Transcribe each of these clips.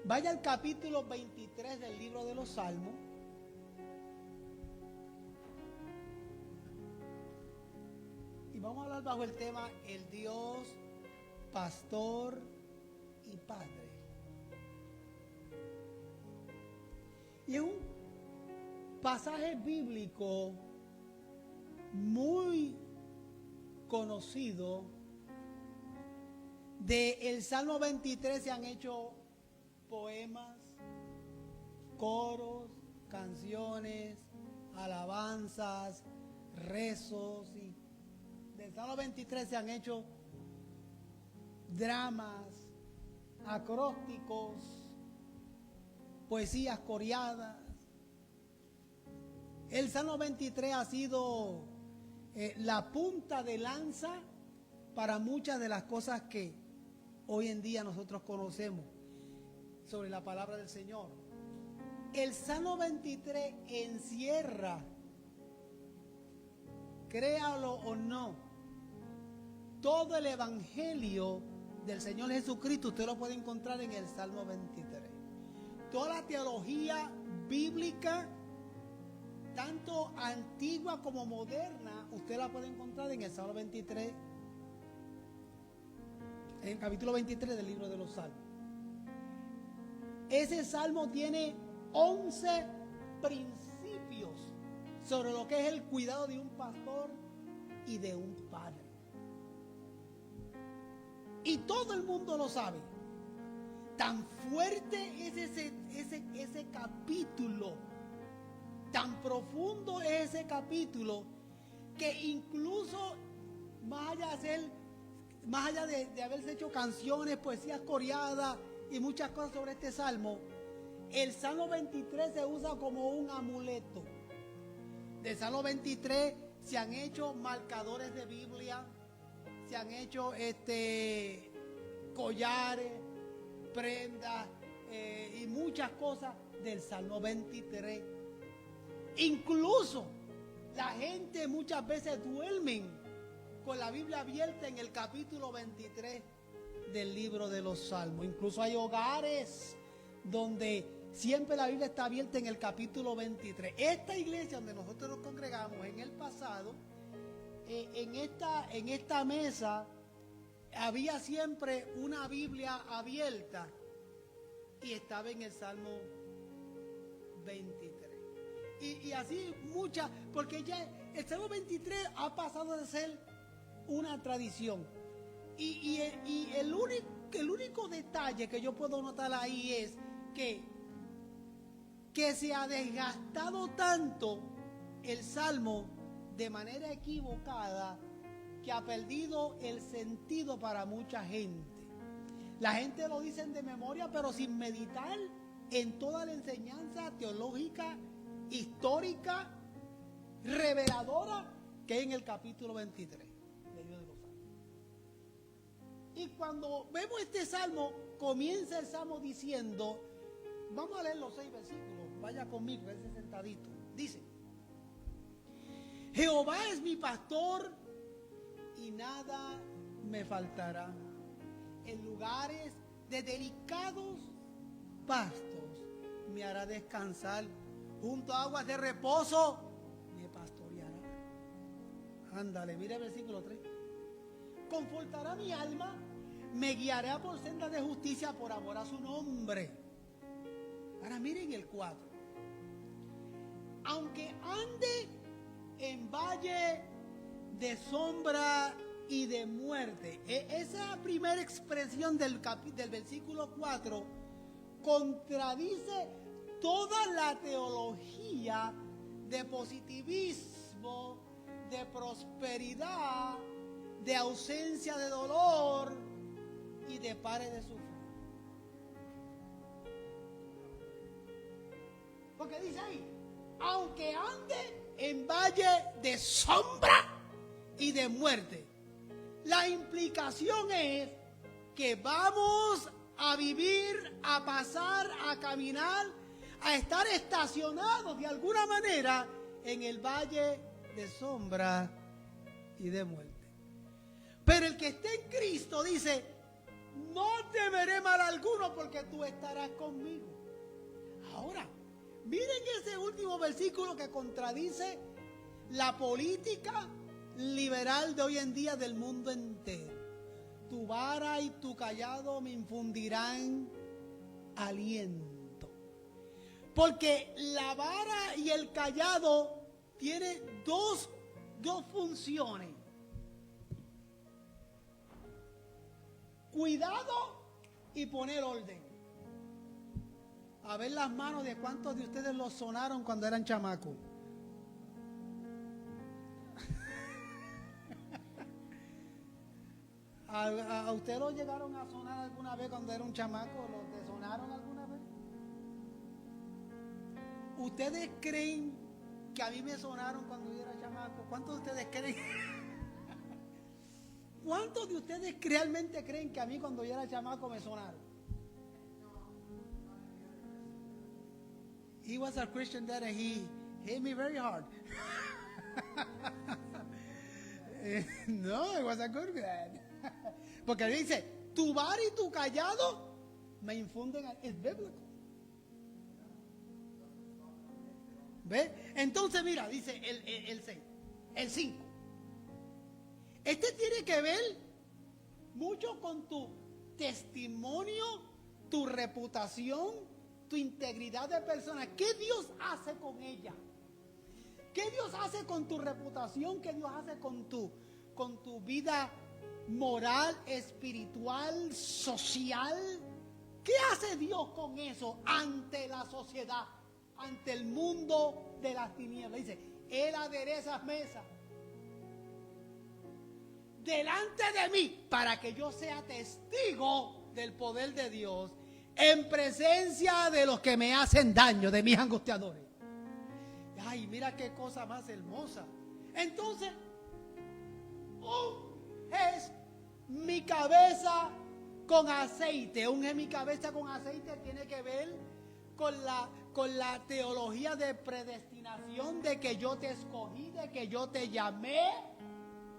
Vaya al capítulo 23 del libro de los Salmos. Y vamos a hablar bajo el tema el Dios, pastor y padre. Y es un pasaje bíblico muy conocido. Del Salmo 23 se han hecho poemas, coros, canciones, alabanzas, rezos. Y del Salmo 23 se han hecho dramas, acrósticos, poesías coreadas. El Salmo 23 ha sido la punta de lanza para muchas de las cosas que hoy en día nosotros conocemos sobre la palabra del Señor. El Salmo 23 encierra, créalo o no, todo el evangelio del Señor Jesucristo. Usted lo puede encontrar en el Salmo 23. Toda la teología bíblica, tanto antigua como moderna, usted la puede encontrar en el Salmo 23, en el capítulo 23 del libro de los Salmos. Ese salmo tiene 11 principios sobre lo que es el cuidado de un pastor y de un padre. Y todo el mundo lo sabe. Tan fuerte es ese capítulo, tan profundo es ese capítulo, que incluso más allá de haberse hecho canciones, poesías coreadas y muchas cosas sobre este salmo, el Salmo 23 se usa como un amuleto. Del Salmo 23 se han hecho marcadores de Biblia, se han hecho collares, prendas y muchas cosas del Salmo 23. Incluso la gente muchas veces duermen con la Biblia abierta en el capítulo 23 del libro de los Salmos. Incluso hay hogares donde siempre la Biblia está abierta en el capítulo 23. Esta iglesia donde nosotros nos congregamos en el pasado, en esta mesa había siempre una Biblia abierta y estaba en el Salmo 23. Y así muchas, porque ya el Salmo 23 ha pasado de ser una tradición. Y el único detalle que yo puedo notar ahí es que se ha desgastado tanto el Salmo de manera equivocada que ha perdido el sentido para mucha gente. La gente lo dicen de memoria, pero sin meditar en toda la enseñanza teológica, histórica, reveladora que hay en el capítulo 23 del libro de los Salmos. Y cuando vemos este salmo, comienza el salmo diciendo, vamos a leer los 6 versículos, vaya conmigo, quédese sentadito. Dice: Jehová es mi pastor y nada me faltará. En lugares de delicados pastos me hará descansar. Junto a aguas de reposo me pastoreará. Ándale, mire el versículo 3. Confortará mi alma, me guiará por sendas de justicia por amor a su nombre. Ahora miren el 4. Aunque ande en valle de sombra y de muerte. Esa primera expresión del versículo 4 contradice toda la teología de positivismo, de prosperidad, de ausencia de dolor y de pare de sufrir. Porque dice ahí, aunque ande en valle de sombra y de muerte. La implicación es que vamos a vivir, a pasar, a caminar, a estar estacionados de alguna manera en el valle de sombra y de muerte. Pero el que esté en Cristo dice, no temeré mal alguno, porque tú estarás conmigo. Ahora, miren ese último versículo que contradice la política liberal de hoy en día del mundo entero. Tu vara y tu cayado me infundirán aliento. Porque la vara y el cayado tienen dos funciones. Cuidado y poner orden. A ver las manos de cuántos de ustedes los sonaron cuando eran chamacos. ¿A usted lo llegaron a sonar alguna vez cuando era un chamaco? ¿Lo te sonaron alguna vez? ¿Ustedes creen que a mí me sonaron cuando yo era chamaco? ¿Cuántos de ustedes creen? ¿Cuántos de ustedes realmente creen que a mí cuando yo era chamaco me sonaron? He was a Christian dad and he hit me very hard. No, it was a good dad. Porque dice, tu vara y tu callado me infunden. Es bíblico. ¿Ve? Entonces mira, dice el 5. Este tiene que ver mucho con tu testimonio, tu reputación, tu integridad de persona. ¿Qué Dios hace con ella? ¿Qué Dios hace con tu reputación? ¿Qué Dios hace con tu vida moral, espiritual, social? ¿Qué hace Dios con eso ante la sociedad, ante el mundo de las tinieblas? Dice, Él adereza mesas delante de mí para que yo sea testigo del poder de Dios en presencia de los que me hacen daño, de mis angustiadores. Ay, mira qué cosa más hermosa. Entonces, es mi cabeza con aceite. Un es mi cabeza con aceite tiene que ver con la teología de predestinación, de que yo te escogí, de que yo te llamé.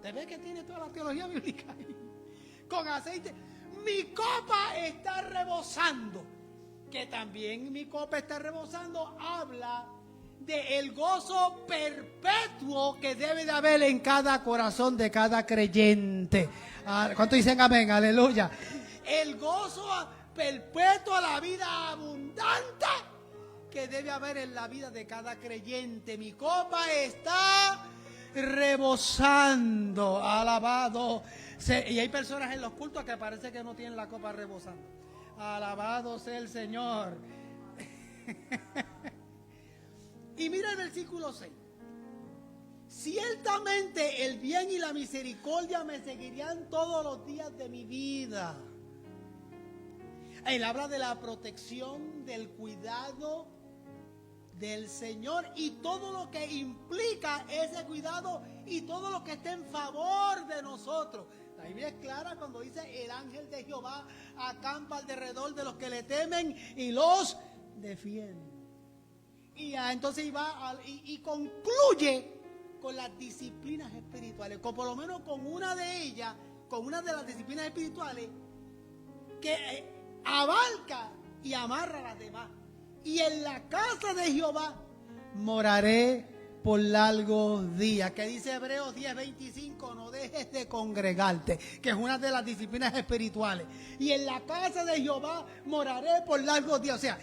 ¿Te ves que tiene toda la teología bíblica ahí? Con aceite. Mi copa está rebosando. Que también mi copa está rebosando. Habla del gozo perpetuo que debe de haber en cada corazón de cada creyente. ¿Cuántos dicen amén? Aleluya. El gozo perpetuo, la vida abundante que debe haber en la vida de cada creyente. Mi copa está rebosando. Alabado. Y hay personas en los cultos que parece que no tienen la copa rebosando. Alabado sea el Señor. Y mira el versículo 6. Ciertamente el bien y la misericordia me seguirían todos los días de mi vida. Él habla de la protección, del cuidado del Señor y todo lo que implica ese cuidado y todo lo que está en favor de nosotros. La Biblia es clara cuando dice: el ángel de Jehová acampa alrededor de los que le temen y los defiende. Y entonces y concluye con las disciplinas espirituales, por lo menos con una de ellas, con una de las disciplinas espirituales que abarca y amarra a las demás. Y en la casa de Jehová moraré por largos días. Que dice Hebreos 10:25, no dejes de congregarte, que es una de las disciplinas espirituales. Y en la casa de Jehová moraré por largos días. O sea,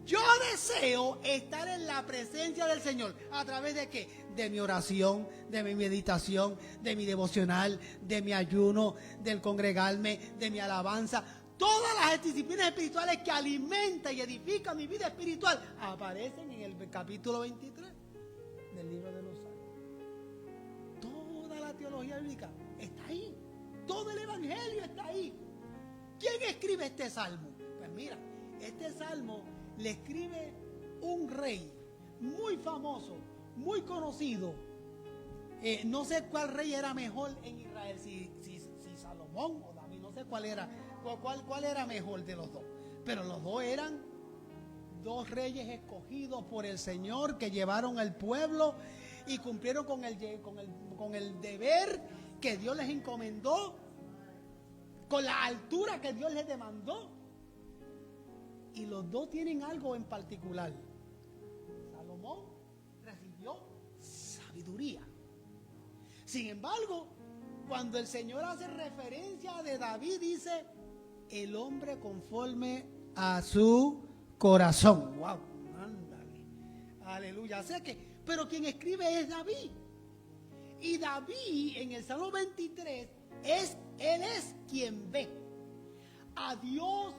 yo deseo estar en la presencia del Señor. ¿A través de qué? De mi oración, de mi meditación, de mi devocional, de mi ayuno, del congregarme, de mi alabanza. Todas las disciplinas espirituales que alimentan y edifican mi vida espiritual aparecen en el capítulo 23 del libro de los Salmos. Toda la teología bíblica está ahí. Todo el evangelio está ahí. ¿Quién escribe este salmo? Pues mira, este salmo le escribe un rey muy famoso, muy conocido. No sé cuál rey era mejor en Israel, si Salomón o David, no sé cuál era mejor de los dos. Pero los dos eran dos reyes escogidos por el Señor que llevaron al pueblo y cumplieron con el deber que Dios les encomendó, con la altura que Dios les demandó. Y los dos tienen algo en particular. Salomón recibió sabiduría. Sin embargo, cuando el Señor hace referencia de David, dice, el hombre conforme a su corazón. ¡Wow! Ándale. Aleluya. O sea que, pero quien escribe es David. Y David, en el Salmo 23, él es quien ve a Dios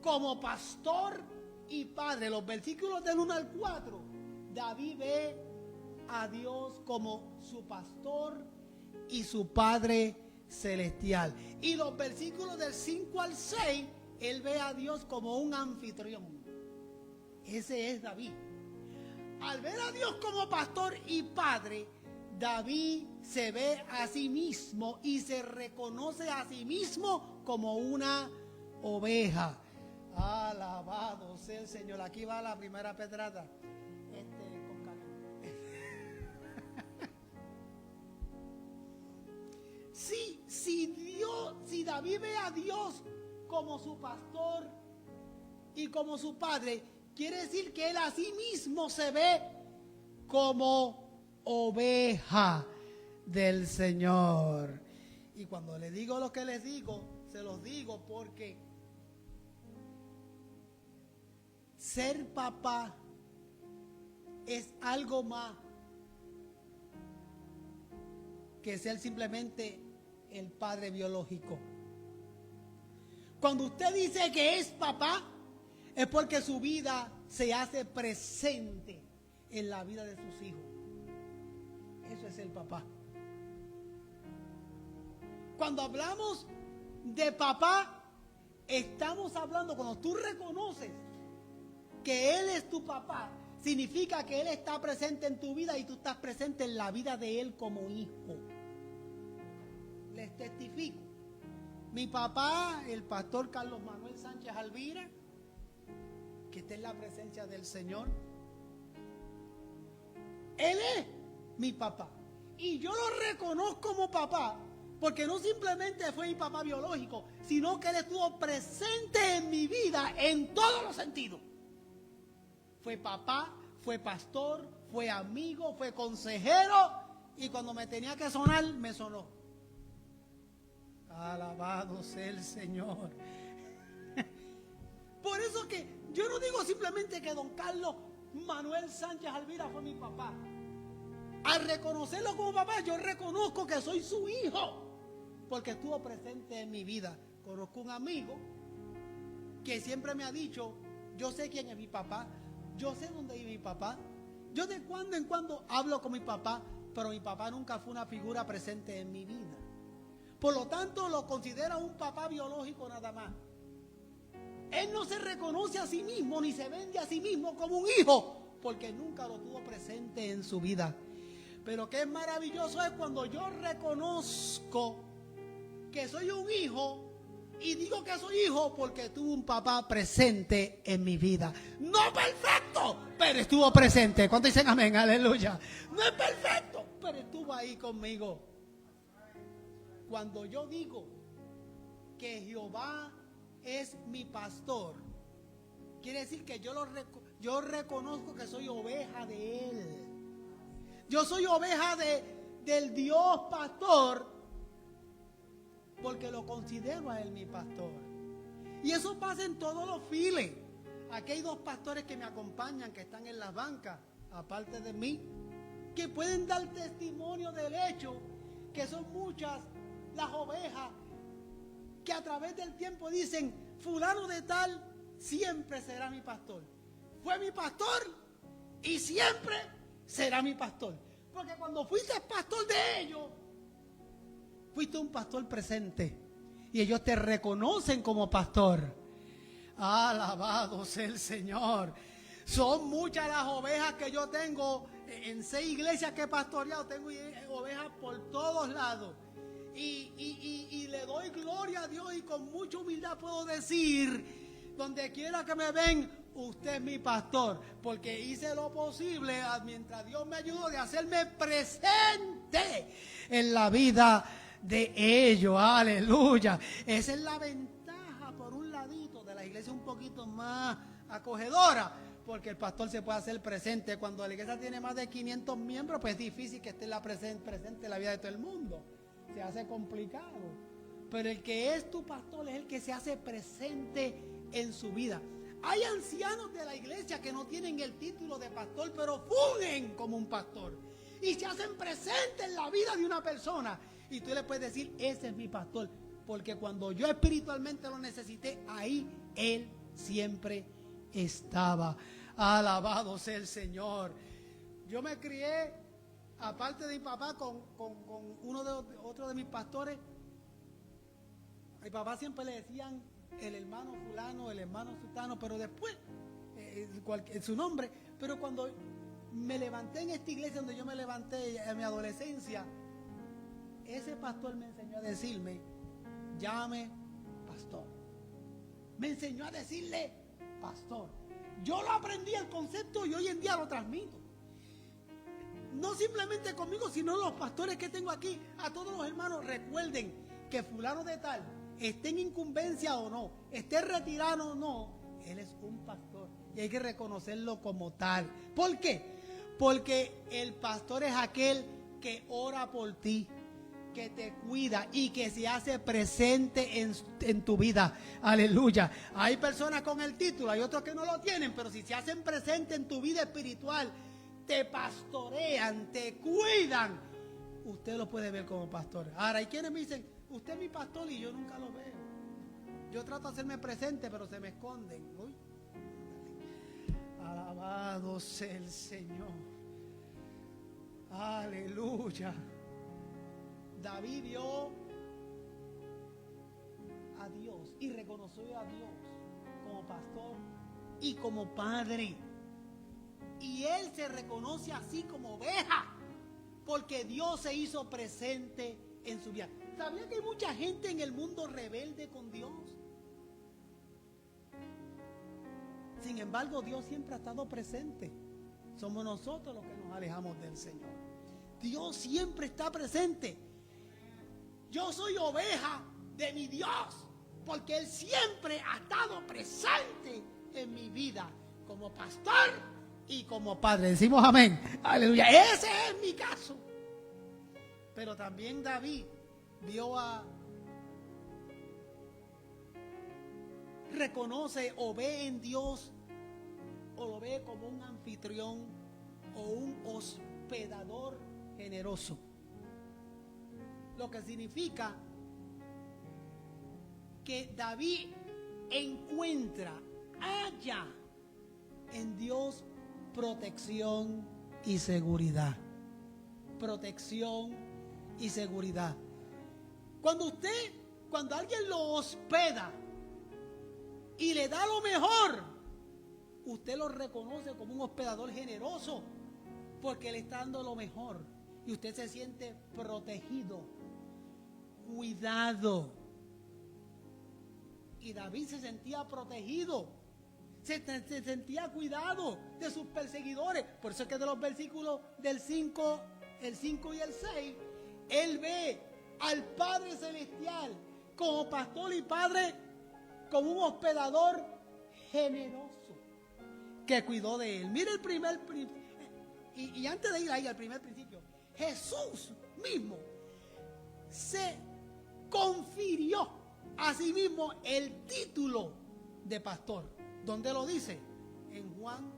como pastor y padre. Los versículos del 1 al 4, David ve a Dios como su pastor y su padre celestial. Y los versículos del 5 al 6, él ve a Dios como un anfitrión. Ese es David. Al ver a Dios como pastor y padre, David se ve a sí mismo y se reconoce a sí mismo como una oveja. Alabado sea el Señor. Aquí va la primera pedrada. Con calor. Si David ve a Dios como su pastor y como su padre, quiere decir que él a sí mismo se ve como oveja del Señor. Y cuando le digo lo que les digo, se los digo porque ser papá es algo más que ser simplemente el padre biológico. Cuando usted dice que es papá, es porque su vida se hace presente en la vida de sus hijos. Eso es el papá. Cuando hablamos de papá, estamos hablando, cuando tú reconoces que Él es tu papá, significa que Él está presente en tu vida y tú estás presente en la vida de Él como hijo. Les testifico. Mi papá, el pastor Carlos Manuel Sánchez Alvira, que está en la presencia del Señor, Él es mi papá. Y yo lo reconozco como papá, porque no simplemente fue mi papá biológico, sino que Él estuvo presente en mi vida en todos los sentidos. Fue papá, fue pastor, fue amigo, fue consejero, y cuando me tenía que sonar, me sonó. Alabado sea el Señor. Por eso que yo no digo simplemente que don Carlos Manuel Sánchez Alvira fue mi papá. Al reconocerlo como papá, yo reconozco que soy su hijo, porque estuvo presente en mi vida. Conozco un amigo que siempre me ha dicho, yo sé quién es mi papá, yo sé dónde vive mi papá. Yo de cuando en cuando hablo con mi papá, pero mi papá nunca fue una figura presente en mi vida. Por lo tanto, lo considero un papá biológico nada más. Él no se reconoce a sí mismo, ni se vende a sí mismo como un hijo, porque nunca lo tuvo presente en su vida. Pero qué maravilloso es cuando yo reconozco que soy un hijo, y digo que soy hijo porque tuve un papá presente en mi vida. No perfecto, pero estuvo presente. ¿Cuántos dicen amén? Aleluya. No es perfecto, pero estuvo ahí conmigo. Cuando yo digo que Jehová es mi pastor, quiere decir que yo reconozco que soy oveja de Él. Yo soy oveja del Dios pastor, porque lo considero a Él mi pastor. Y eso pasa en todos los files. Aquí hay dos pastores que me acompañan, que están en las bancas, aparte de mí, que pueden dar testimonio del hecho que son muchas las ovejas que a través del tiempo dicen, fulano de tal siempre será mi pastor. Fue mi pastor y siempre será mi pastor. Porque cuando fuiste pastor de ellos, fuiste un pastor presente. Y ellos te reconocen como pastor. Alabado sea el Señor. Son muchas las ovejas que yo tengo. En 6 iglesias que he pastoreado, tengo ovejas por todos lados. Y le doy gloria a Dios, y con mucha humildad puedo decir, donde quiera que me ven, usted es mi pastor, porque hice lo posible mientras Dios me ayudó de hacerme presente en la vida de ellos. Aleluya. Esa es la ventaja, por un ladito, de la iglesia un poquito más acogedora, porque el pastor se puede hacer presente. Cuando la iglesia tiene más de 500 miembros, pues es difícil que esté presente en la vida de todo el mundo. Se hace complicado. Pero el que es tu pastor es el que se hace presente en su vida. Hay ancianos de la iglesia que no tienen el título de pastor, pero fungen como un pastor. Y se hacen presentes en la vida de una persona. Y tú le puedes decir, ese es mi pastor. Porque cuando yo espiritualmente lo necesité, ahí él siempre estaba. Alabado sea el Señor. Yo me crié, aparte de mi papá, con otro de mis pastores. A mi papá siempre le decían el hermano fulano, el hermano sultano, pero después su nombre. Pero cuando me levanté en esta iglesia donde yo me levanté en mi adolescencia, ese pastor me enseñó a decirme, llame pastor. Me enseñó a decirle pastor. Yo lo aprendí el concepto y hoy en día lo transmito. No simplemente conmigo, sino los pastores que tengo aquí. A todos los hermanos, recuerden que fulano de tal, esté en incumbencia o no, esté retirado o no, él es un pastor y hay que reconocerlo como tal. ¿Por qué? Porque el pastor es aquel que ora por ti, que te cuida y que se hace presente en tu vida. Aleluya. Hay personas con el título, hay otros que no lo tienen, pero si se hacen presente en tu vida espiritual, te pastorean, te cuidan, usted lo puede ver como pastor. Ahora hay quienes me dicen, usted es mi pastor y yo nunca lo veo. Yo trato de hacerme presente, pero se me esconden. Uy. Alabado sea el Señor. Aleluya. David vio a Dios y reconoció a Dios como pastor y como padre. Y él se reconoce así como oveja, porque Dios se hizo presente en su vida. ¿Sabía que hay mucha gente en el mundo rebelde con Dios? Sin embargo, Dios siempre ha estado presente. Somos nosotros los que nos alejamos del Señor. Dios siempre está presente. Yo soy oveja de mi Dios, porque Él siempre ha estado presente en mi vida, como pastor y como padre. Decimos amén. Aleluya. Ese es mi caso. Pero también David reconoce o ve en Dios, o lo ve como un anfitrión o un hospedador generoso. Lo que significa que David halla en Dios protección y seguridad. Protección y seguridad. Cuando alguien lo hospeda y le da lo mejor, usted lo reconoce como un hospedador generoso, porque le está dando lo mejor y usted se siente protegido, cuidado. Y David se sentía protegido, se sentía cuidado de sus perseguidores. Por eso es que de los versículos del 5 y el 6, él ve al Padre Celestial como pastor y padre, como un hospedador generoso que cuidó de él. Mira el primer y antes de ir ahí al primer principio, Jesús mismo se confirió a sí mismo el título de pastor. ¿Dónde lo dice? En Juan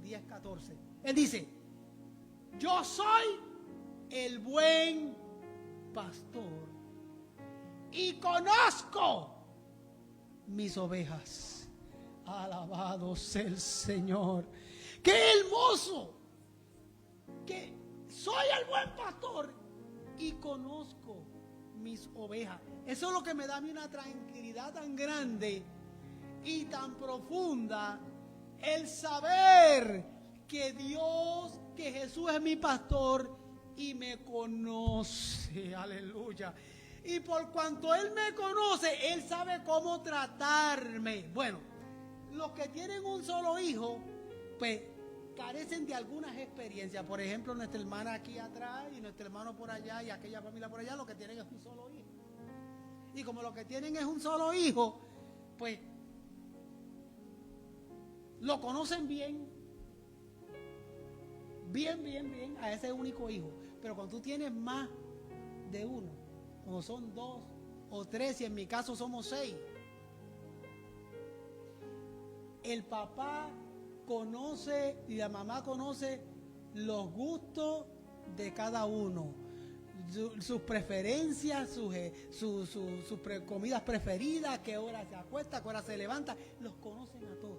10:14. Él dice, yo soy el buen pastor y conozco mis ovejas. Alabado sea el Señor. ¡Qué hermoso! Que soy el buen pastor y conozco mis ovejas. Eso es lo que me da a mí una tranquilidad tan grande y tan profunda, el saber que Dios, que Jesús es mi pastor y me conoce. Aleluya. Y por cuanto Él me conoce, Él sabe cómo tratarme. Bueno, los que tienen un solo hijo, pues carecen de algunas experiencias. Por ejemplo, nuestra hermana aquí atrás y nuestro hermano por allá y aquella familia por allá, lo que tienen es un solo hijo. Y como lo que tienen es un solo hijo, pues lo conocen bien, bien a ese único hijo. Pero cuando tú tienes más de uno, como son 2 o 3, y en mi caso somos 6, el papá conoce y la mamá conoce los gustos de cada uno, sus preferencias, sus comidas preferidas, qué hora se acuesta, qué hora se levanta, los conocen a todos.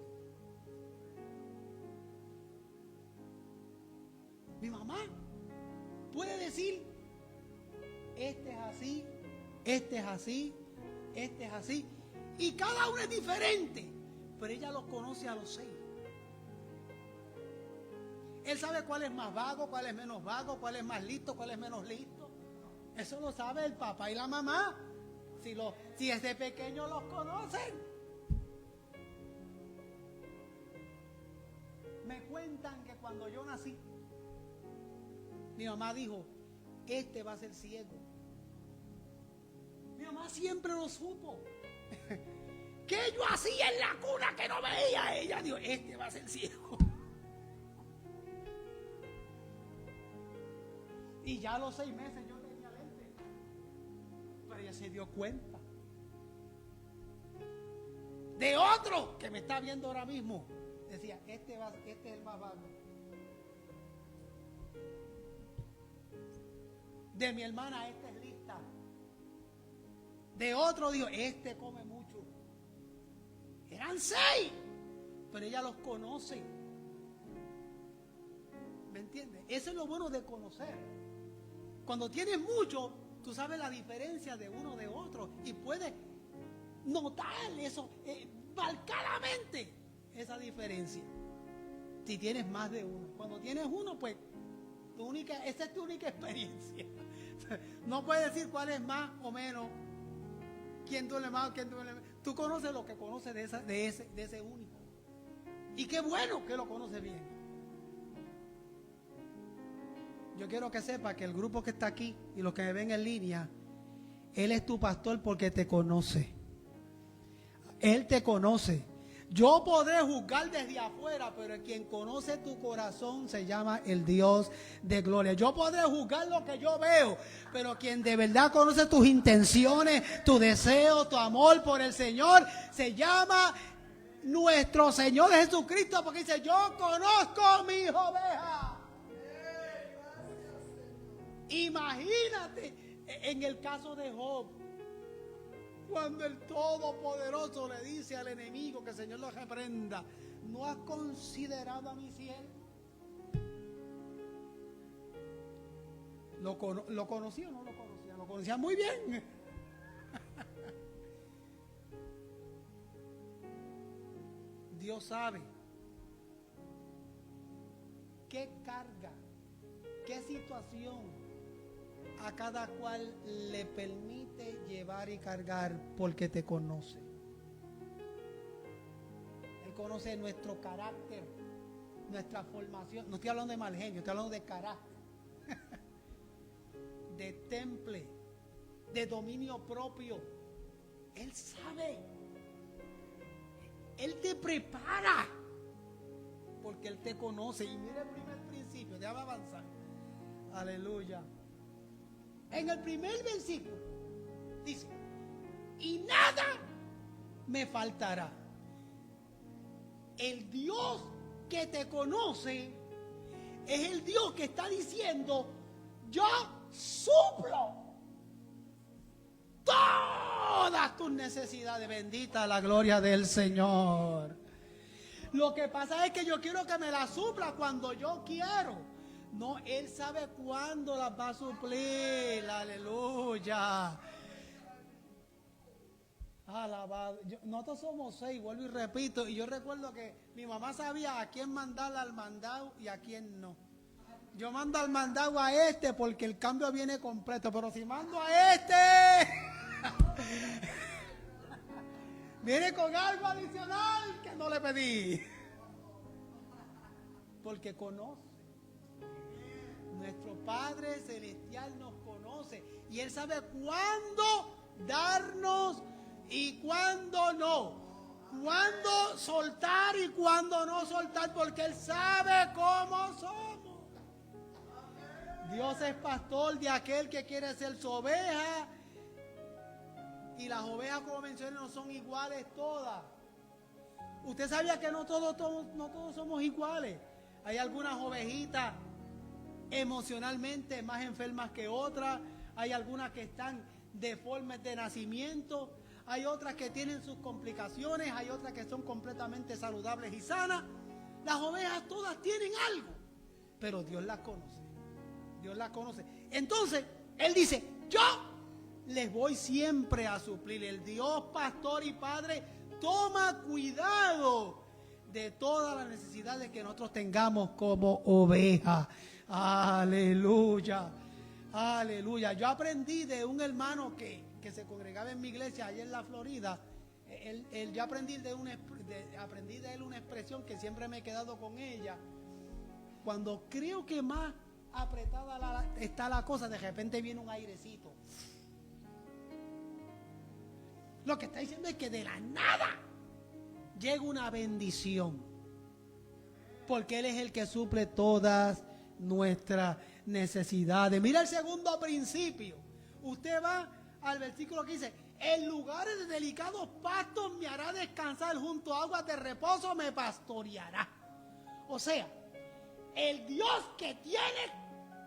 Mi mamá puede decir, este es así, este es así, este es así, y cada uno es diferente, pero ella los conoce a los 6. Él sabe cuál es más vago, cuál es menos vago, cuál es más listo, cuál es menos listo. Eso lo sabe el papá y la mamá. Si desde pequeño los conocen. Me cuentan que cuando yo nací, mi mamá dijo, este va a ser ciego. Mi mamá siempre lo supo. ¿Qué yo hacía en la cuna que no veía? Ella dijo, este va a ser ciego. Y ya a los 6 meses yo tenía lente. Pero ella se dio cuenta. De otro que me está viendo ahora mismo. Decía, este es el más vago. De mi hermana, esta es lista. De otro dijo, este come mucho. Eran 6. Pero ella los conoce. ¿Me entiendes? Eso es lo bueno de conocer. Cuando tienes mucho, tú sabes la diferencia de uno de otro y puedes notar eso marcadamente, esa diferencia. Si tienes más de uno. Cuando tienes uno, pues esa es tu única experiencia. No puedes decir cuál es más o menos, quién duele más, quién duele menos. Tú conoces lo que conoces de ese único. Y qué bueno que lo conoces bien. Yo quiero que sepa que el grupo que está aquí y los que me ven en línea, Él es tu pastor porque te conoce. Él te conoce. Yo podré juzgar desde afuera, pero quien conoce tu corazón se llama el Dios de gloria. Yo podré juzgar lo que yo veo, pero quien de verdad conoce tus intenciones, tu deseo, tu amor por el Señor, se llama nuestro Señor Jesucristo, porque dice, yo conozco mis ovejas. Imagínate en el caso de Job, cuando el Todopoderoso le dice al enemigo que el Señor lo reprenda, ¿no has considerado a mi siervo? ¿Lo conocía o no lo conocía? Lo conocía muy bien. Dios sabe qué carga, qué situación a cada cual le permite llevar y cargar porque te conoce. Él conoce nuestro carácter, nuestra formación. No estoy hablando de mal genio, estoy hablando de carácter, de temple, de dominio propio. Él sabe. Él te prepara porque Él te conoce. Y mira el primer principio, déjame avanzar. Aleluya. En el primer versículo dice, y nada me faltará. El Dios que te conoce es el Dios que está diciendo, yo suplo todas tus necesidades. Bendita la gloria del Señor. Lo que pasa es que yo quiero que me la supla cuando yo quiero. No, Él sabe cuándo las va a suplir. Aleluya. Alabado. Nosotros somos 6, vuelvo y repito. Y yo recuerdo que mi mamá sabía a quién mandarla al mandado y a quién no. Yo mando al mandado a este porque el cambio viene completo. Pero si mando a este, viene con algo adicional que no le pedí. Porque conoce. Nuestro Padre Celestial nos conoce y Él sabe cuándo darnos y cuándo no. cuándo soltar y cuándo no soltar, porque Él sabe cómo somos. Dios es pastor de aquel que quiere ser su oveja. Y las ovejas, como mencioné, no son iguales todas. Usted sabía que no todos somos iguales. Hay algunas ovejitas emocionalmente más enfermas que otras. Hay algunas que están deformes de nacimiento. Hay otras que tienen sus complicaciones. Hay otras que son completamente saludables y sanas. Las ovejas todas tienen algo. Pero Dios las conoce. Dios las conoce. Entonces, Él dice, yo les voy siempre a suplir. El Dios pastor y Padre toma cuidado de todas las necesidades que nosotros tengamos como ovejas. Aleluya. Aleluya. Yo aprendí de un hermano que se congregaba en mi iglesia allá en la Florida. Yo aprendí de él una expresión que siempre me he quedado con ella. Cuando creo que más apretada está la cosa, de repente viene un airecito. Lo que está diciendo es que de la nada llega una bendición, porque Él es el que suple todas nuestras necesidades. Mira el segundo principio. Usted va al versículo que dice: en lugares de delicados pastos me hará descansar, junto a aguas de reposo me pastoreará. O sea, el Dios que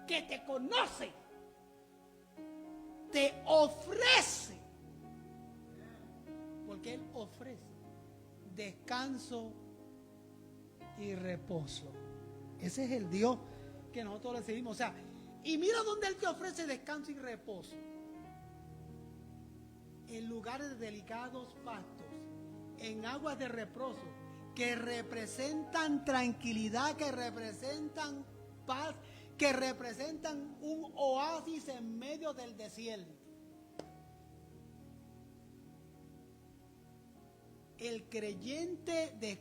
te conoce, te ofrece, porque Él ofrece descanso y reposo. Ese es el Dios que nosotros le seguimos. O sea, y mira dónde Él te ofrece descanso y reposo: en lugares de delicados pastos, en aguas de reposo, que representan tranquilidad, que representan paz, que representan un oasis en medio del desierto. El creyente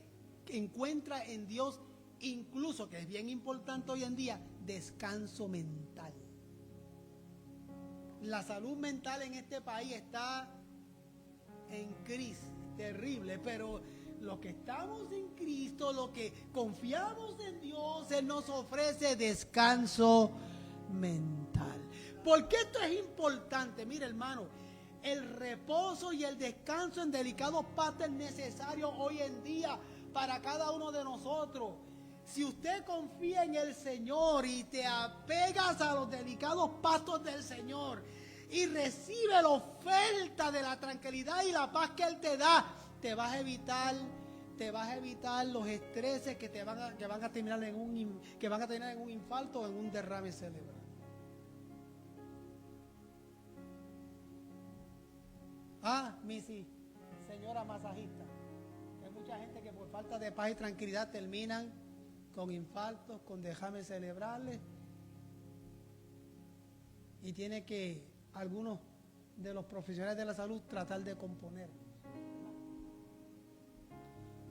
encuentra en Dios, incluso, que es bien importante hoy en día, descanso mental. La salud mental en este país está en crisis terrible, pero los que estamos en Cristo, los que confiamos en Dios, Él nos ofrece descanso mental. ¿Por qué esto es importante? Mire, hermano, el reposo y el descanso en delicados pastos es necesario hoy en día para cada uno de nosotros. Si usted confía en el Señor y te apegas a los delicados pastos del Señor y recibe la oferta de la tranquilidad y la paz que Él te da, te vas a evitar los estreses que van a terminar en un infarto o en un derrame cerebral. Missy, señora masajista, hay mucha gente que por falta de paz y tranquilidad terminan con infartos, con derrames cerebrales, y tiene que algunos de los profesionales de la salud tratar de componer,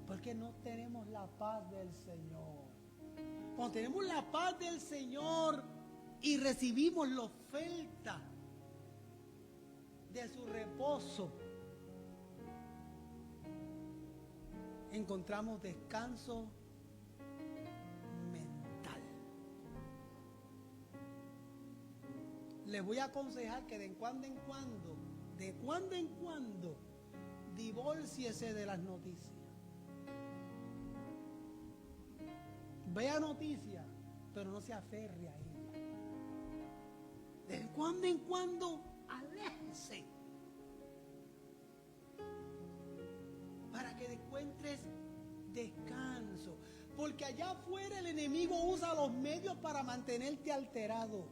porque no tenemos la paz del Señor. Cuando tenemos la paz del Señor y recibimos la oferta de su reposo, encontramos descanso mental. Les voy a aconsejar que de cuando en cuando, divórciese de las noticias. Vea noticias, pero no se aferre a ella. De cuando en cuando, aléjese, para que encuentres descanso, porque allá afuera el enemigo usa los medios para mantenerte alterado,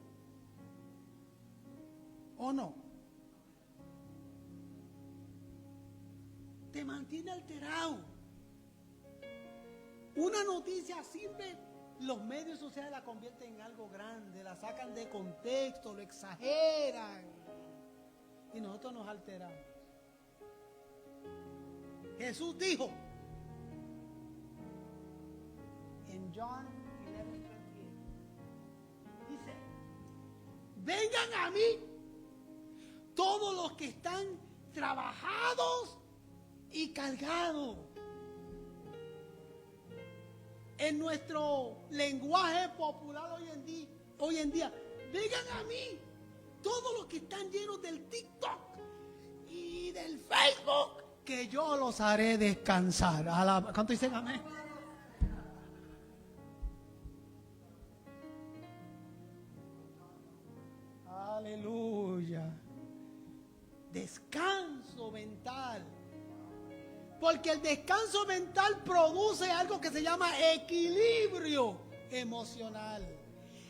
¿o no? Te mantiene alterado. Una noticia simple, los medios sociales la convierten en algo grande, la sacan de contexto, lo exageran, y nosotros nos alteramos. Jesús dijo en John 11:38, dice: vengan a mí todos los que están trabajados y cargados, en nuestro lenguaje popular hoy en día, vengan a mí todos los que están llenos del TikTok y del Facebook, que yo los haré descansar. ¿Cuánto dicen amén? Aleluya. Descanso mental. Porque el descanso mental produce algo que se llama equilibrio emocional,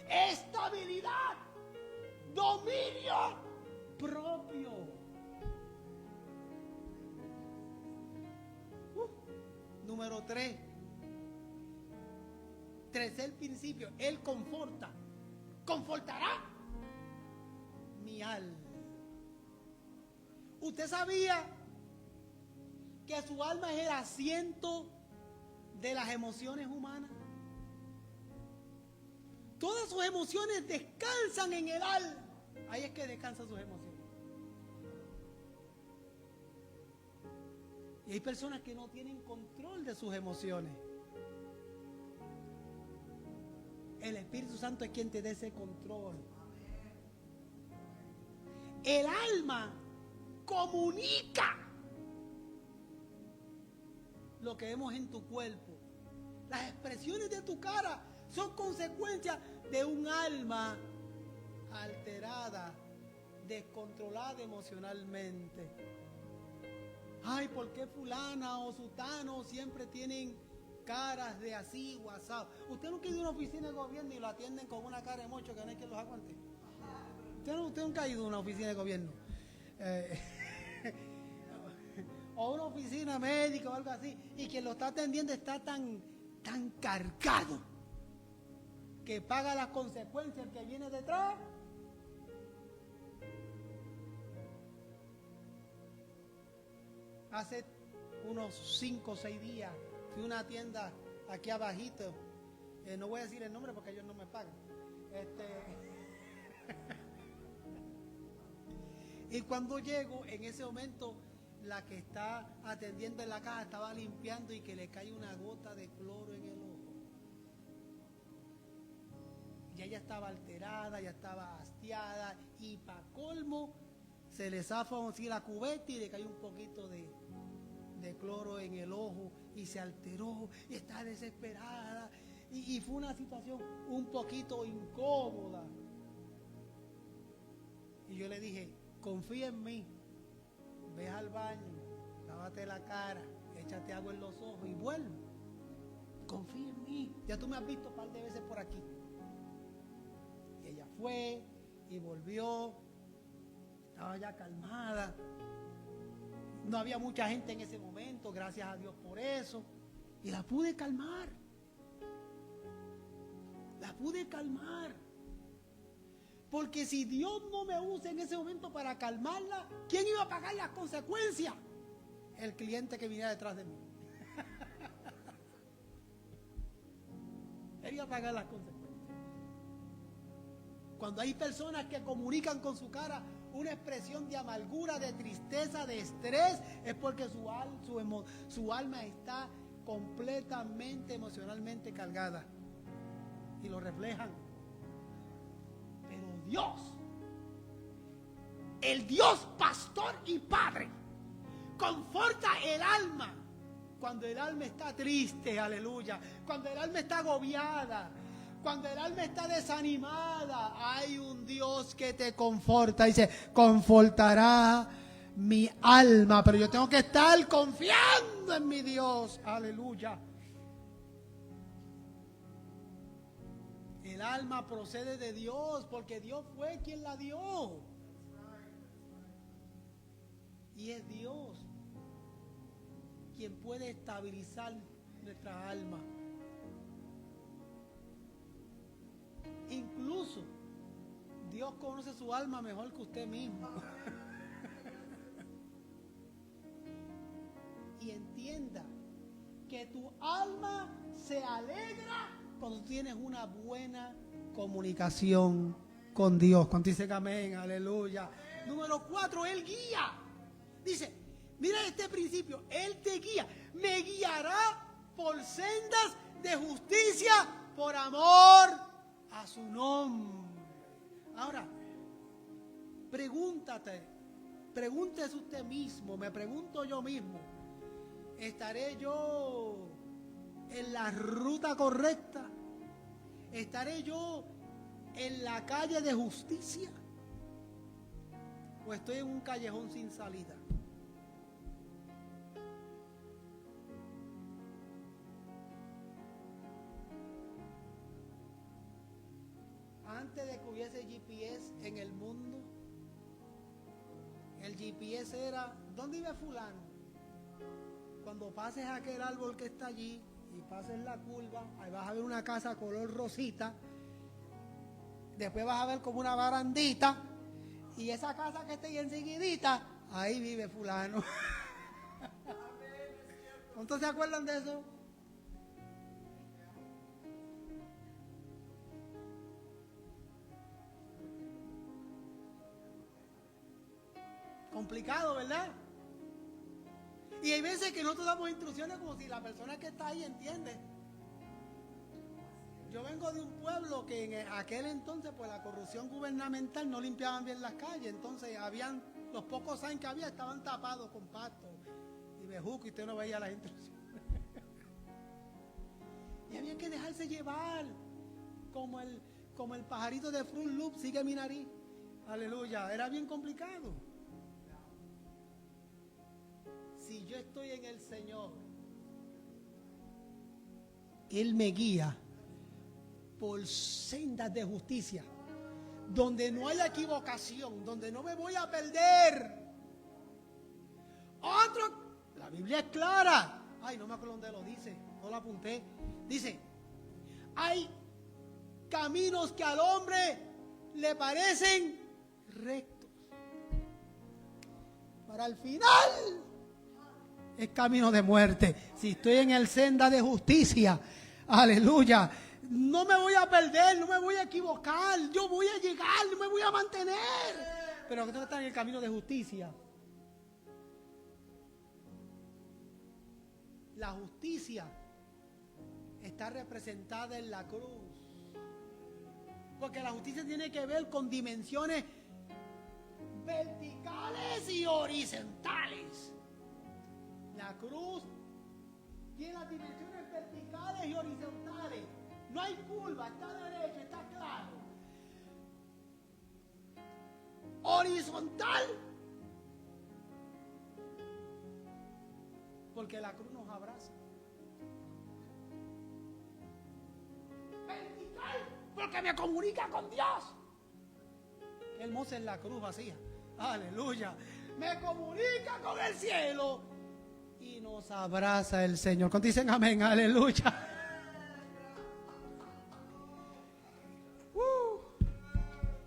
estabilidad, dominio propio. Número 3. Tercer principio, Él confortará mi alma. ¿Usted sabía que su alma es el asiento de las emociones humanas? Todas sus emociones descansan en el alma. Ahí es que descansan sus emociones. Y hay personas que no tienen control de sus emociones. El Espíritu Santo es quien te da ese control. El alma comunica lo que vemos en tu cuerpo. Las expresiones de tu cara son consecuencias de un alma alterada, descontrolada emocionalmente. Ay, ¿por qué fulana o sutano siempre tienen caras de así, WhatsApp? ¿Usted nunca ha ido a una oficina de gobierno y lo atienden con una cara de mocho que no hay quien los aguante? ¿Usted nunca ha ido a una oficina de gobierno? O una oficina médica o algo así, y quien lo está atendiendo está tan cargado que paga las consecuencias el que viene detrás. Hace unos 5 o 6 días fui a una tienda aquí abajito, no voy a decir el nombre porque ellos no me pagan. Y cuando llego, en ese momento la que está atendiendo en la caja estaba limpiando y que le cae una gota de cloro en el ojo. Y ella estaba alterada, ya estaba hastiada, y para colmo se le zafa así la cubeta y le cae un poquito de cloro en el ojo y se alteró y está desesperada. Y fue una situación un poquito incómoda. Y yo le dije, confía en mí. Ve al baño, lávate la cara, échate agua en los ojos y vuelve. Confía en mí. Ya tú me has visto un par de veces por aquí. Y ella fue y volvió. Estaba ya calmada. No había mucha gente en ese momento, gracias a Dios por eso. Y la pude calmar. La pude calmar. Porque si Dios no me usa en ese momento para calmarla, ¿quién iba a pagar las consecuencias? El cliente que viniera detrás de mí. Él iba a pagar las consecuencias. Cuando hay personas que comunican con su cara una expresión de amargura, de tristeza, de estrés, es porque su alma está completamente emocionalmente cargada. Y lo reflejan. Pero Dios, el Dios pastor y padre, conforta el alma cuando el alma está triste, aleluya, cuando el alma está agobiada, cuando el alma está desanimada. Hay un Dios que te conforta, dice, confortará mi alma, pero yo tengo que estar confiando en mi Dios, aleluya. El alma procede de Dios porque Dios fue quien la dio. Y es Dios quien puede estabilizar nuestra alma. Incluso Dios conoce su alma mejor que usted mismo. Y entienda que tu alma se alegra cuando tienes una buena comunicación con Dios. Cuando dice amén, aleluya. Número 4, Él guía. Dice, mira este principio, Él te guía, me guiará por sendas de justicia, por amor a su nombre. Ahora, pregúntese usted mismo, me pregunto yo mismo, ¿estaré yo en la ruta correcta? ¿Estaré yo en la calle de justicia? ¿O estoy en un callejón sin salida? Antes de que hubiese GPS en el mundo, el GPS era, ¿dónde vive fulano? Cuando pases a aquel árbol que está allí y pases la curva, ahí vas a ver una casa color rosita, después vas a ver como una barandita, y esa casa que está ahí enseguidita, ahí vive fulano. ¿Cuántos se acuerdan de eso? Complicado, ¿verdad? Y hay veces que nosotros damos instrucciones como si la persona que está ahí entiende. Yo vengo de un pueblo que en aquel entonces, por la corrupción gubernamental, no limpiaban bien las calles. Entonces, los pocos años que había estaban tapados con pasto y bejuco, y usted no veía las instrucciones. Y había que dejarse llevar, como el pajarito de Fruit Loop, sigue mi nariz. Aleluya, era bien complicado. Si yo estoy en el Señor, Él me guía por sendas de justicia, donde no haya equivocación, donde no me voy a perder. La Biblia es clara. Ay, no me acuerdo dónde lo dice, no lo apunté. Dice, hay caminos que al hombre le parecen rectos, para el final es camino de muerte. Si estoy en el senda de justicia, aleluya, no me voy a perder, no me voy a equivocar, yo voy a llegar, no me voy a mantener. Pero que tengo que estar en el camino de justicia. La justicia está representada en la cruz, porque la justicia tiene que ver con dimensiones verticales y horizontales. La cruz tiene las dimensiones verticales y horizontales. No hay curva, está derecho, está claro. Horizontal, porque la cruz nos abraza. Vertical, porque me comunica con Dios. Qué hermosa es la cruz vacía. Aleluya. Me comunica con el cielo y nos abraza el Señor. ¿Cuántos dicen amén? Aleluya.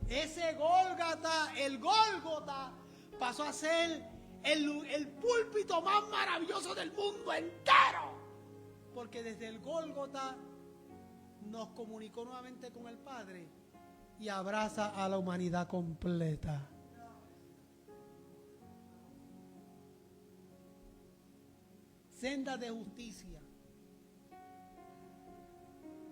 Ese Gólgota, el Gólgota, pasó a ser el púlpito más maravilloso del mundo entero. Porque desde el Gólgota nos comunicó nuevamente con el Padre y abraza a la humanidad completa. Senda de justicia,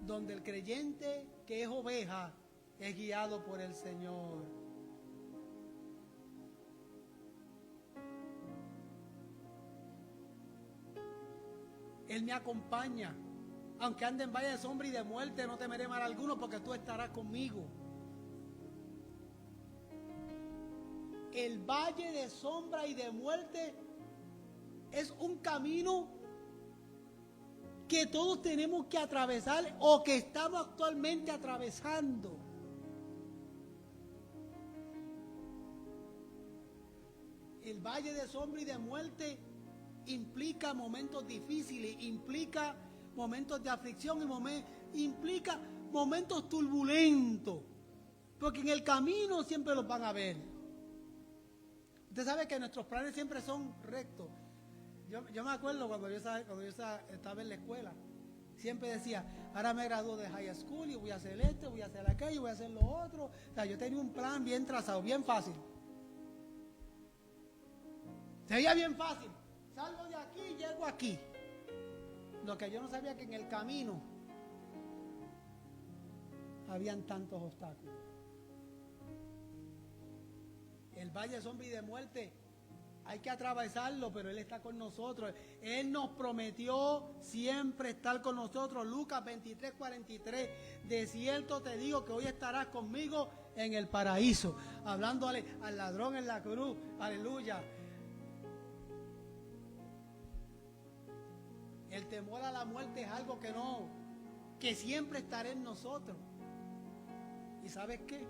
donde el creyente que es oveja es guiado por el Señor. Él me acompaña. Aunque ande en valle de sombra y de muerte, no temeré mal alguno, porque tú estarás conmigo. El valle de sombra y de muerte es un camino que todos tenemos que atravesar o que estamos actualmente atravesando. El valle de sombra y de muerte implica momentos difíciles, implica momentos de aflicción y implica momentos turbulentos, porque en el camino siempre los van a ver. Usted sabe que nuestros planes siempre son rectos. Yo me acuerdo cuando yo estaba en la escuela, siempre decía, ahora me gradúo de high school y voy a hacer esto, voy a hacer aquello, voy a hacer lo otro. O sea, yo tenía un plan bien trazado, bien fácil. Se veía bien fácil. Salgo de aquí y llego aquí. Lo que yo no sabía, que en el camino habían tantos obstáculos. El valle de sombra y de muerte hay que atravesarlo, pero Él está con nosotros. Él nos prometió siempre estar con nosotros. Lucas 23:43. De cierto te digo que hoy estarás conmigo en el paraíso. Hablándole al ladrón en la cruz. Aleluya. El temor a la muerte es algo que siempre estará en nosotros. ¿Y sabes qué?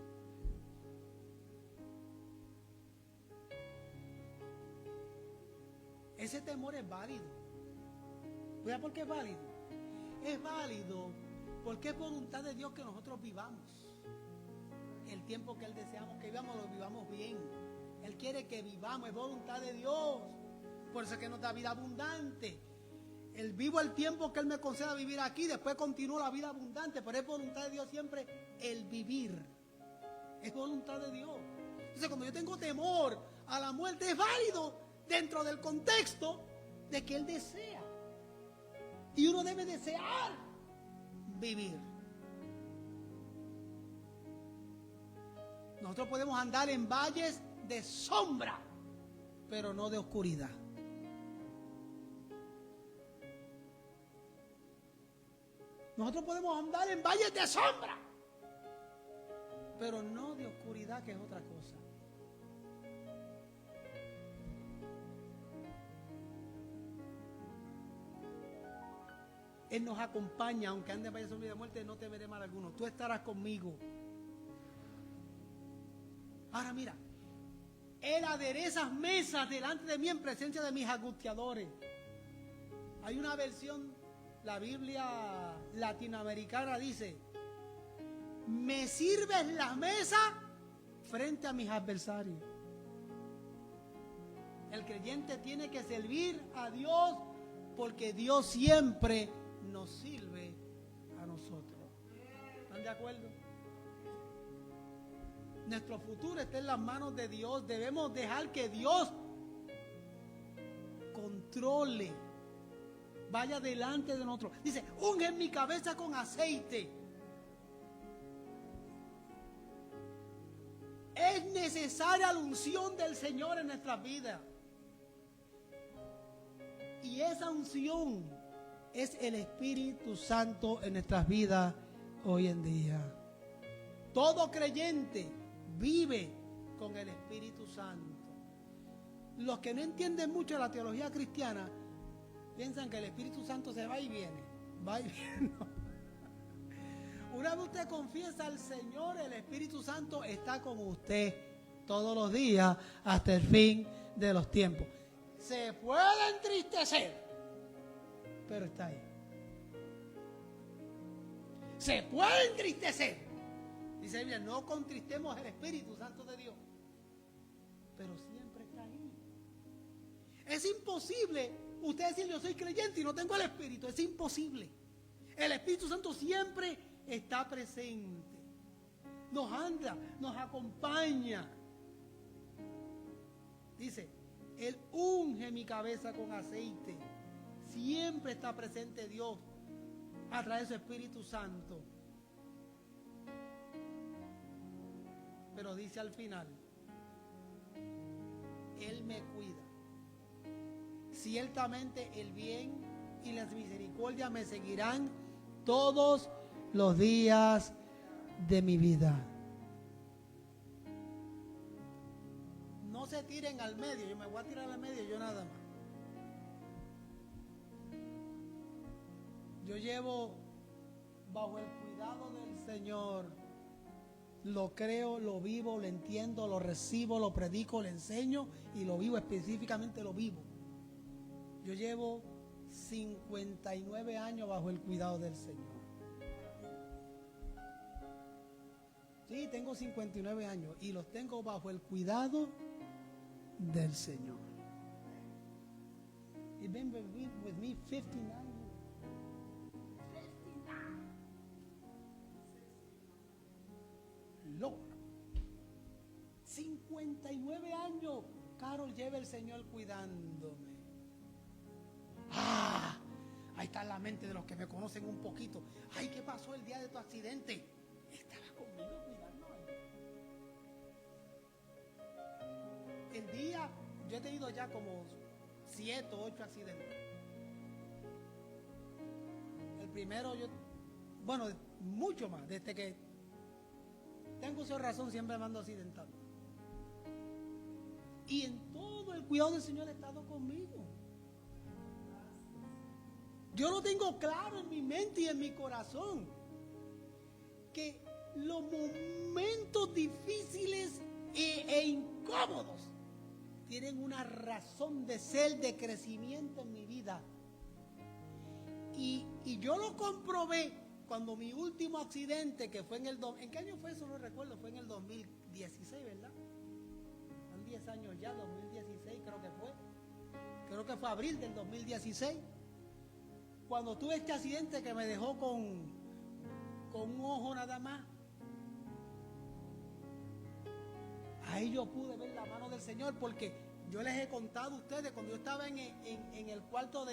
Ese temor es válido. ¿Sabes por qué es válido? Es válido porque es voluntad de Dios que nosotros vivamos el tiempo que Él deseamos que vivamos, lo vivamos bien. Él quiere que vivamos, es voluntad de Dios. Por eso es que nos da vida abundante. Él vivo el tiempo que Él me conceda vivir aquí, después continúa la vida abundante, pero es voluntad de Dios siempre el vivir. Es voluntad de Dios. Entonces, cuando yo tengo temor a la muerte, es válido dentro del contexto de que Él desea. Y uno debe desear vivir. Nosotros podemos andar en valles de sombra, pero no de oscuridad. Nosotros podemos andar en valles de sombra, pero no de oscuridad, que es otra cosa. Él nos acompaña, aunque ande en valle de sombra y de muerte, no temeré mal alguno. Tú estarás conmigo. Ahora mira, Él adereza mesas delante de mí en presencia de mis angustiadores. Hay una versión, la Biblia latinoamericana dice: me sirves la mesa frente a mis adversarios. El creyente tiene que servir a Dios porque Dios siempre nos sirve a nosotros. ¿Están de acuerdo? Nuestro futuro está en las manos de Dios. Debemos dejar que Dios controle, vaya delante de nosotros. Dice: unge mi cabeza con aceite. Es necesaria la unción del Señor en nuestras vidas. Y esa unción es el Espíritu Santo en nuestras vidas hoy en día. Todo creyente vive con el Espíritu Santo. Los que no entienden mucho la teología cristiana piensan que el Espíritu Santo se va y viene. Va y viene. Una vez usted confiesa al Señor, el Espíritu Santo está con usted todos los días hasta el fin de los tiempos. Se puede entristecer, pero está ahí. Se puede entristecer. Dice la Biblia: no contristemos el Espíritu Santo de Dios. Pero siempre está ahí. Es imposible usted decir: yo soy creyente y no tengo el Espíritu. Es imposible. El Espíritu Santo siempre está presente. Nos anda, nos acompaña. Dice: Él unge mi cabeza con aceite. Siempre está presente Dios a través de su Espíritu Santo. Pero dice al final: Él me cuida. Ciertamente el bien y las misericordias me seguirán todos los días de mi vida. No se tiren al medio. Yo me voy a tirar al medio, yo nada más. Yo llevo bajo el cuidado del Señor. Lo creo, lo vivo, lo entiendo, lo recibo, lo predico, lo enseño y lo vivo, específicamente lo vivo. Yo llevo 59 años bajo el cuidado del Señor. Sí, tengo 59 años y los tengo bajo el cuidado del Señor. He's been with me 59 years. 59. Lord. 59 años, Carol, lleva el Señor cuidándome. Ahí está la mente de los que me conocen un poquito. Ay, ¿qué pasó el día de tu accidente? Estaba conmigo cuidándome. El día, yo he tenido ya como 7 o 8 accidentes. El primero, mucho más, desde que tengo esa razón siempre me ando accidentando. Y en todo el cuidado del Señor ha estado conmigo. Yo lo tengo claro en mi mente y en mi corazón, que los momentos difíciles e incómodos tienen una razón de ser, de crecimiento en mi vida. Y yo lo comprobé cuando mi último accidente, que fue ¿en qué año fue eso? No recuerdo, fue en el 2016, ¿verdad? Son 10 años ya, 2016 creo que fue. Creo que fue abril del 2016. Cuando tuve este accidente que me dejó con un ojo nada más. Ahí yo pude ver la mano del Señor, porque yo les he contado a ustedes cuando yo estaba en el cuarto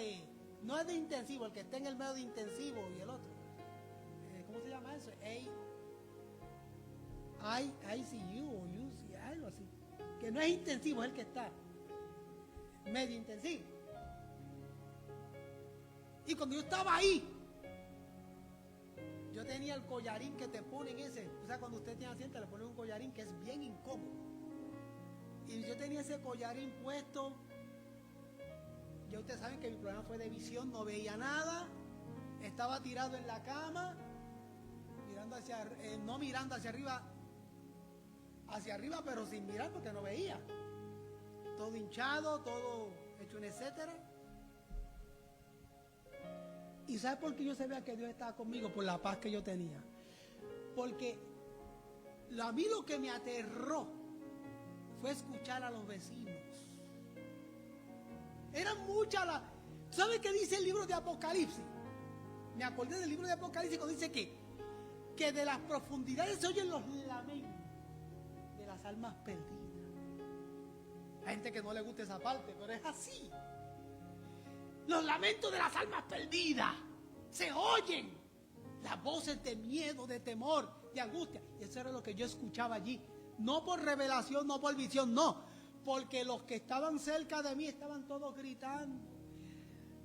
no es de intensivo, el que está en el medio de intensivo y el otro. ¿Cómo se llama eso? ICU o UCI, algo así. Que no es intensivo, es el que está medio intensivo. Y cuando yo estaba ahí, yo tenía el collarín que te ponen ese. O sea, cuando usted tiene accidente le ponen un collarín que es bien incómodo. Y yo tenía ese collarín puesto. Ya ustedes saben que mi problema fue de visión, no veía nada. Estaba tirado en la cama, no mirando hacia arriba, pero sin mirar porque no veía. Todo hinchado, todo hecho un etcétera. ¿Y sabe por qué yo sabía que Dios estaba conmigo? Por la paz que yo tenía. Porque a mí lo que me aterró fue escuchar a los vecinos. Eran muchas las... ¿Sabe qué dice el libro de Apocalipsis? Me acordé del libro de Apocalipsis cuando dice que de las profundidades se oyen los lamentos de las almas perdidas. Hay gente que no le gusta esa parte, pero es así. Los lamentos de las almas perdidas se oyen. Las voces de miedo, de temor, de angustia. Y eso era lo que yo escuchaba allí. No por revelación, no por visión, no. Porque los que estaban cerca de mí estaban todos gritando.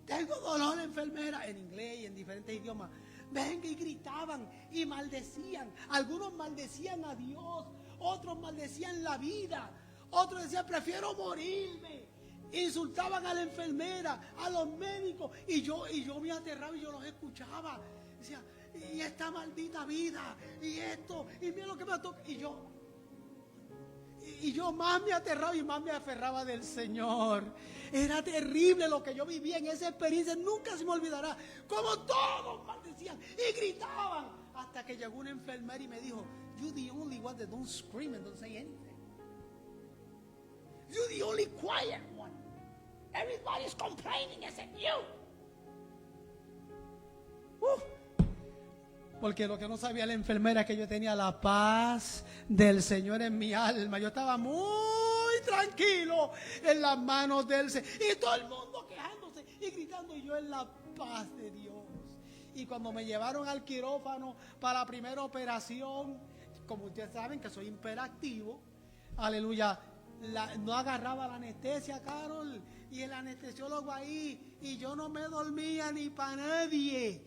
Tengo dolor, enfermera, en inglés y en diferentes idiomas. Venga, y gritaban y maldecían. Algunos maldecían a Dios, otros maldecían la vida, otros decían prefiero morirme. Insultaban a la enfermera, a los médicos, y yo me aterraba y yo los escuchaba. Decía, y esta maldita vida, y esto, y mira lo que me toca. Y yo más me aterraba y más me aferraba del Señor. Era terrible lo que yo vivía en esa experiencia. Nunca se me olvidará. Como todos maldecían y gritaban. Hasta que llegó una enfermera y me dijo, "You the only one that don't scream and don't say anything. You the only quiet one. Everybody's complaining except you." Porque lo que no sabía la enfermera es que yo tenía la paz del Señor en mi alma. Yo estaba muy tranquilo en las manos del Señor. Y todo el mundo quejándose y gritando, y yo en la paz de Dios. Y cuando me llevaron al quirófano para la primera operación, como ustedes saben que soy hiperactivo, aleluya, no agarraba la anestesia, Carol, y el anestesiólogo ahí, y yo no me dormía ni para nadie.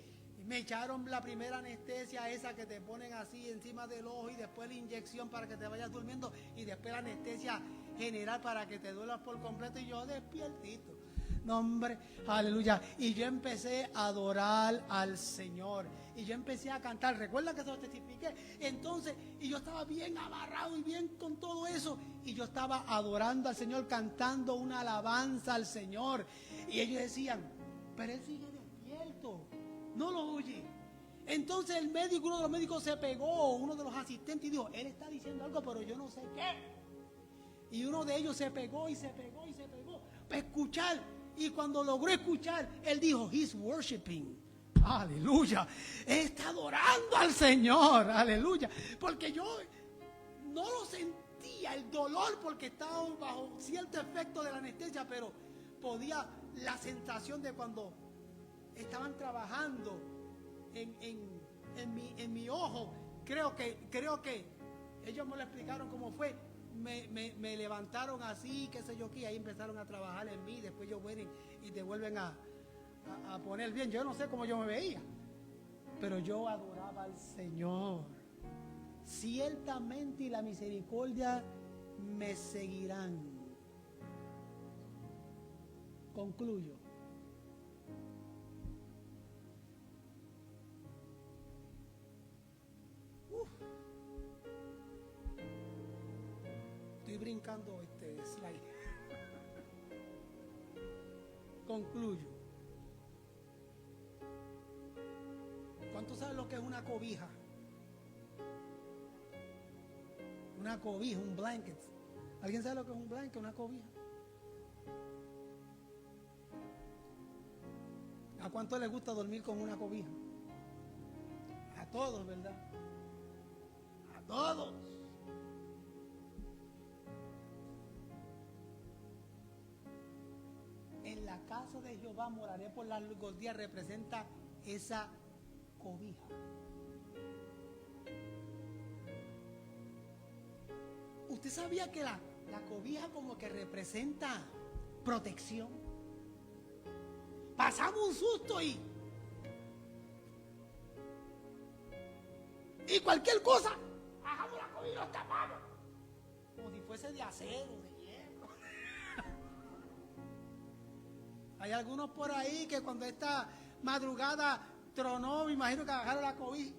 Me echaron la primera anestesia, esa que te ponen así encima del ojo, y después la inyección para que te vayas durmiendo, y después la anestesia general para que te duermas por completo, y yo despiertito. No, hombre, aleluya. Y yo empecé a adorar al Señor, y yo empecé a cantar. Recuerda que se lo testifiqué. Entonces, y yo estaba bien amarrado y bien con todo eso, y yo estaba adorando al Señor, cantando una alabanza al Señor. Y ellos decían, pero él sigue despierto, no lo oye. Entonces el médico, uno de los médicos se pegó, uno de los asistentes, y dijo, él está diciendo algo, pero yo no sé qué. Y uno de ellos se pegó y se pegó y se pegó para escuchar. Y cuando logró escuchar, él dijo, he's worshiping. Aleluya. Está adorando al Señor. Aleluya. Porque yo no lo sentía, el dolor, porque estaba bajo cierto efecto de la anestesia, pero podía la sensación de cuando estaban trabajando en mi ojo. Creo que ellos me lo explicaron cómo fue. Me levantaron así, qué sé yo qué, ahí empezaron a trabajar en mí. Después ellos vienen y te vuelven a poner bien. Yo no sé cómo yo me veía, pero yo adoraba al Señor. Ciertamente y la misericordia me seguirán. Concluyo. Estoy brincando este slide. Concluyo. ¿Cuántos saben lo que es una cobija? Una cobija, un blanket. ¿Alguien sabe lo que es un blanket, una cobija? ¿A cuánto les gusta dormir con una cobija? A todos, ¿verdad? A todos. En la casa de Jehová moraré por largos días representa esa cobija. ¿Usted sabía que la cobija como que representa protección? Pasamos un susto y cualquier cosa, bajamos la cobija y nos tapamos. Como si fuese de acero, de hierro. Hay algunos por ahí que cuando esta madrugada tronó, me imagino que bajaron la cobija.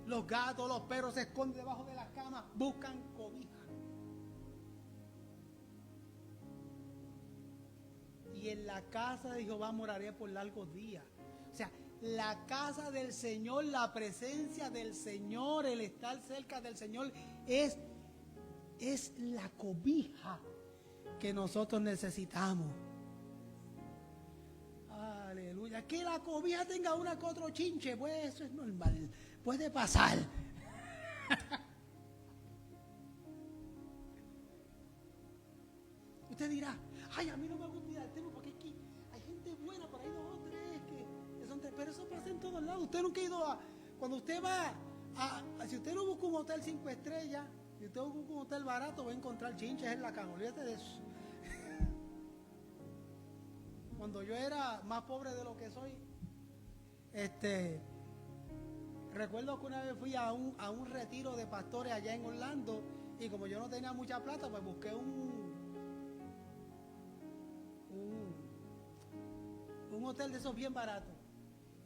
Los gatos, los perros se esconden debajo de las camas, buscan cobija. Y en la casa de Jehová moraré por largos días. O sea, la casa del Señor, la presencia del Señor, el estar cerca del Señor es la cobija que nosotros necesitamos. Aleluya. Que la cobija tenga una que otro chinche, pues eso es normal. Puede pasar. Usted dirá, ay, a mí no me gusta ir al templo porque aquí hay gente buena, por ahí 2 o 3 que son tres, pero eso pasa en todos lados. Usted nunca ha ido cuando usted va si usted no busca un hotel 5 estrellas, si usted busca un hotel barato, va a encontrar chinches en la cama, olvídate de eso. Cuando yo era más pobre de lo que soy, recuerdo que una vez fui a un retiro de pastores allá en Orlando y como yo no tenía mucha plata, pues busqué un hotel de esos bien baratos.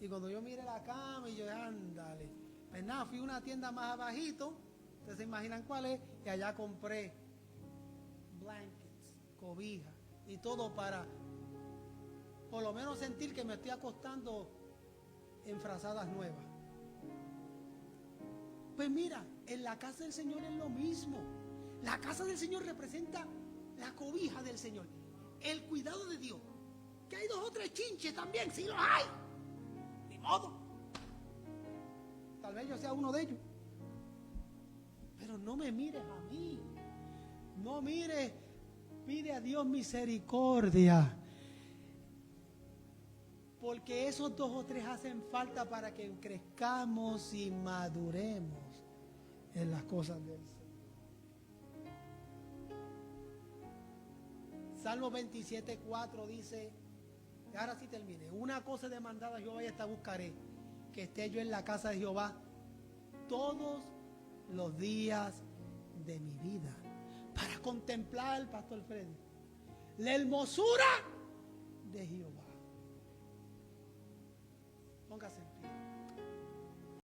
Y cuando yo miré la cama y yo, ándale, pues nada, fui a una tienda más abajito, ustedes se imaginan cuál es, y allá compré blankets, cobijas y todo para por lo menos sentir que me estoy acostando en frazadas nuevas. Pues mira, en la casa del Señor es lo mismo. La casa del Señor representa la cobija del Señor, el cuidado de Dios. Que hay 2 o 3 chinches también, sí los hay. Ni modo. Tal vez yo sea uno de ellos. Pero no me mires a mí. No mires, pide a Dios misericordia. Porque esos 2 o 3 hacen falta para que crezcamos y maduremos en las cosas del Señor. Salmo 27:4 dice, y ahora sí termine, una cosa demandada Jehová y esta buscaré, que esté yo en la casa de Jehová todos los días de mi vida, para contemplar, Pastor Freddy, la hermosura de Jehová. Póngase en pie.